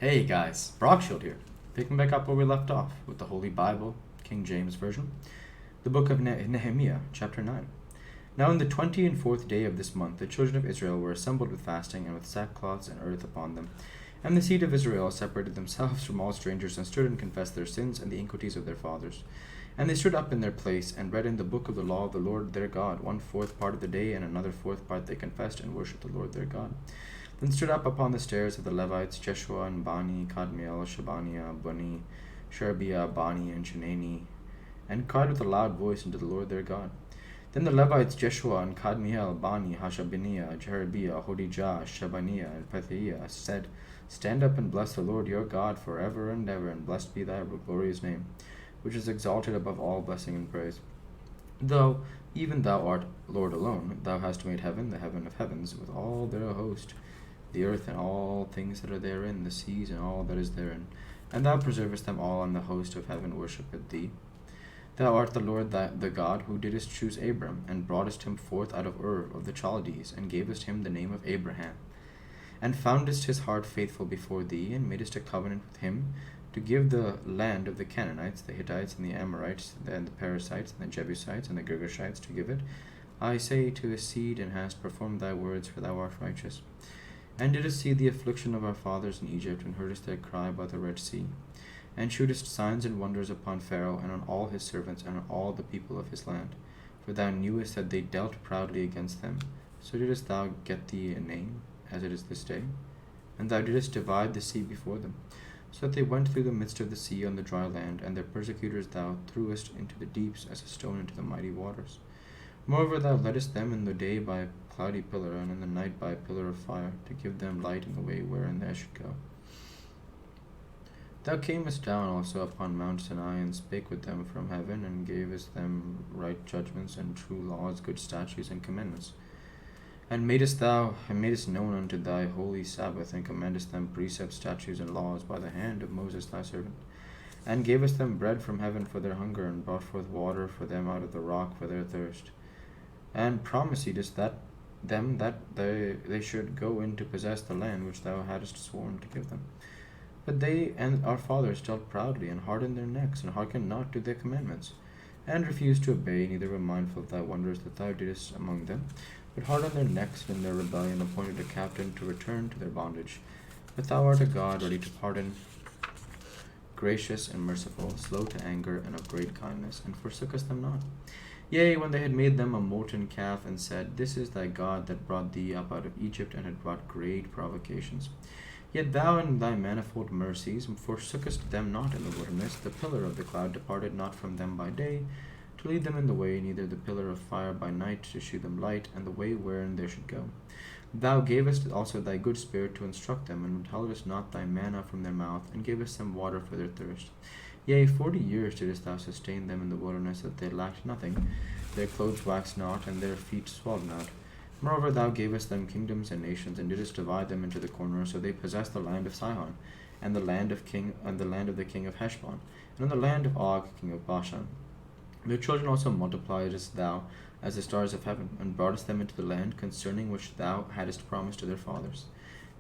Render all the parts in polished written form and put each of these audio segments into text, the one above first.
Hey guys, Brockshield here, picking back up where we left off with the Holy Bible, King James Version, the book of Nehemiah, chapter 9. Now in the 24th day of this month the children of Israel were assembled with fasting and with sackcloths and earth upon them. And the seed of Israel separated themselves from all strangers and stood and confessed their sins and the iniquities of their fathers. And they stood up in their place and read in the book of the law of the Lord their God 1/4 part of the day, and another 4th part they confessed and worshipped the Lord their God. Then stood up upon the stairs of the Levites Jeshua and Bani, Kadmiel, Shabaniah, Bani, Sherebiah, Bani, and Chenani, and cried with a loud voice unto the Lord their God. Then the Levites Jeshua and Kadmiel, Bani, Hashabaniah, Jerebiah, Hodijah, Shebaniah, and Pethiah said, Stand up and bless the Lord your God forever and ever, and blessed be thy glorious name, which is exalted above all blessing and praise. Though even thou art Lord alone, thou hast made heaven, the heaven of heavens, with all their host, the earth and all things that are therein, the seas and all that is therein, and thou preservest them all, and the host of heaven worshipeth thee. Thou art the Lord the God, who didst choose Abram, and broughtest him forth out of Ur of the Chaldees, and gavest him the name of Abraham, and foundest his heart faithful before thee, and madest a covenant with him, to give the land of the Canaanites, the Hittites, and the Amorites, and the Perizzites, and the Jebusites, and the Girgashites, to give it, I say, to his seed, and hast performed thy words, for thou art righteous. And didst see the affliction of our fathers in Egypt, and heardest their cry by the Red Sea, and shewedst signs and wonders upon Pharaoh, and on all his servants, and on all the people of his land. For thou knewest that they dealt proudly against them. So didst thou get thee a name, as it is this day. And thou didst divide the sea before them, so that they went through the midst of the sea on the dry land, and their persecutors thou threwest into the deeps as a stone into the mighty waters. Moreover, thou leddest them in the day by a cloudy pillar, and in the night by a pillar of fire, to give them light in the way wherein they should go. Thou camest down also upon Mount Sinai, and spake with them from heaven, and gavest them right judgments, and true laws, good statutes, and commandments. And madest known unto thy holy Sabbath, and commandest them precepts, statutes, and laws by the hand of Moses thy servant. And gavest them bread from heaven for their hunger, and brought forth water for them out of the rock for their thirst. And promisedst that they should go in to possess the land which thou hadst sworn to give them. But they and our fathers dealt proudly, and hardened their necks, and hearkened not to their commandments, and refused to obey, neither were mindful of thy wonders that thou didst among them, but hardened their necks, and in their rebellion appointed a captain to return to their bondage. But thou art a God ready to pardon, gracious and merciful, slow to anger, and of great kindness, and forsookest them not. Yea, when they had made them a molten calf, and said, This is thy God that brought thee up out of Egypt, and had brought great provocations. Yet thou in thy manifold mercies forsookest them not in the wilderness. The pillar of the cloud departed not from them by day, to lead them in the way, neither the pillar of fire by night to shew them light, and the way wherein they should go. Thou gavest also thy good spirit to instruct them, and withheldest not thy manna from their mouth, and gavest them water for their thirst. Yea, 40 years didst thou sustain them in the wilderness, that they lacked nothing. Their clothes waxed not, and their feet swelled not. Moreover, thou gavest them kingdoms and nations, and didst divide them into the corners, so they possessed the land of Sihon, and the land of the king of Heshbon, and the land of Og, king of Bashan. Their children also multipliedst thou as the stars of heaven, and broughtest them into the land concerning which thou hadst promised to their fathers,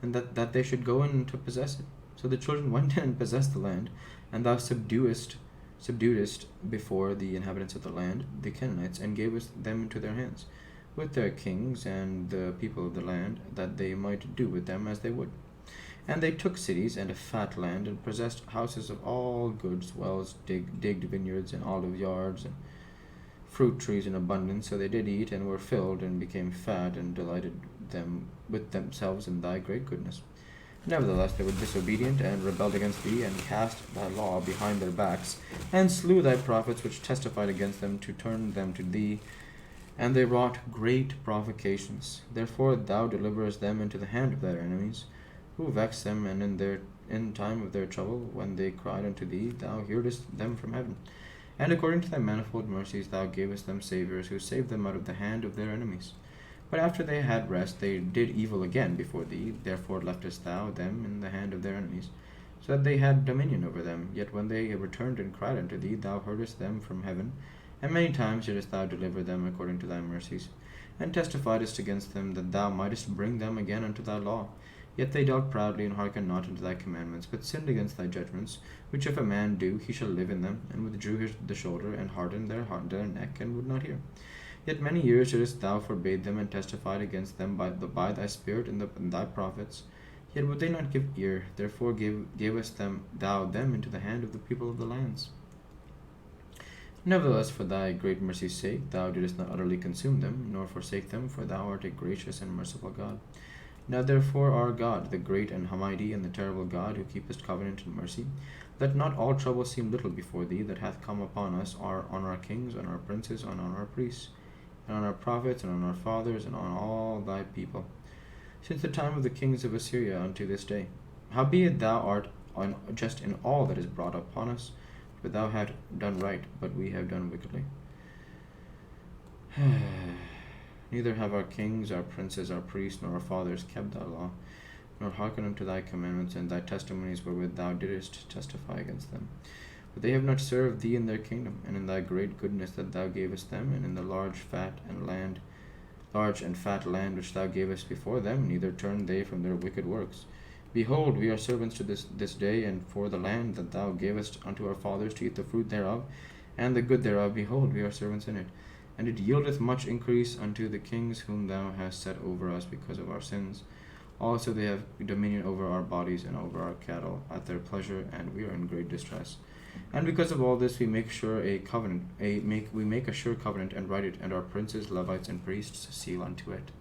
and that they should go in to possess it. So the children went in and possessed the land, and thou subduedst before the inhabitants of the land the Canaanites, and gavest them into their hands, with their kings and the people of the land, that they might do with them as they would. And they took cities and a fat land, and possessed houses of all goods, wells, digged vineyards, and olive yards, and fruit trees in abundance. So they did eat, and were filled, and became fat, and delighted them with themselves in thy great goodness. Nevertheless they were disobedient, and rebelled against thee, and cast thy law behind their backs, and slew thy prophets which testified against them, to turn them to thee. And they wrought great provocations. Therefore thou deliverest them into the hand of their enemies, who vexed them, and in time of their trouble, when they cried unto thee, thou heardest them from heaven. And according to thy manifold mercies thou gavest them saviors, who saved them out of the hand of their enemies. But after they had rest, they did evil again before thee. Therefore leftest thou them in the hand of their enemies, so that they had dominion over them. Yet when they returned and cried unto thee, thou heardest them from heaven, and many times didst thou deliver them according to thy mercies, and testifiedst against them, that thou mightest bring them again unto thy law. Yet they dealt proudly, and hearkened not unto thy commandments, but sinned against thy judgments, which if a man do, he shall live in them, and withdrew the shoulder, and hardened their neck, and would not hear. Yet many years didst thou forbade them, and testified against them by thy Spirit and thy prophets. Yet would they not give ear, therefore gavest thou them into the hand of the people of the lands. Nevertheless, for thy great mercy's sake, thou didst not utterly consume them, nor forsake them, for thou art a gracious and merciful God. Now therefore, our God, the great and mighty and the terrible God, who keepest covenant and mercy, let not all trouble seem little before thee that hath come upon us, on our kings, on our princes, and on our priests, and on our prophets, and on our fathers, and on all thy people, since the time of the kings of Assyria unto this day. Howbeit thou art just in all that is brought upon us, for thou hast done right, but we have done wickedly. Neither have our kings, our princes, our priests, nor our fathers kept thy law, nor hearkened unto thy commandments and thy testimonies wherewith thou didst testify against them. But they have not served thee in their kingdom, and in thy great goodness that thou gavest them, and in the large and fat land which thou gavest before them, neither turned they from their wicked works. Behold, we are servants to this day, and for the land that thou gavest unto our fathers to eat the fruit thereof, and the good thereof, behold, we are servants in it. And it yieldeth much increase unto the kings whom thou hast set over us because of our sins. Also they have dominion over our bodies and over our cattle at their pleasure, and we are in great distress. And because of all this we make a sure covenant, and write it, and our princes, Levites, and priests seal unto it.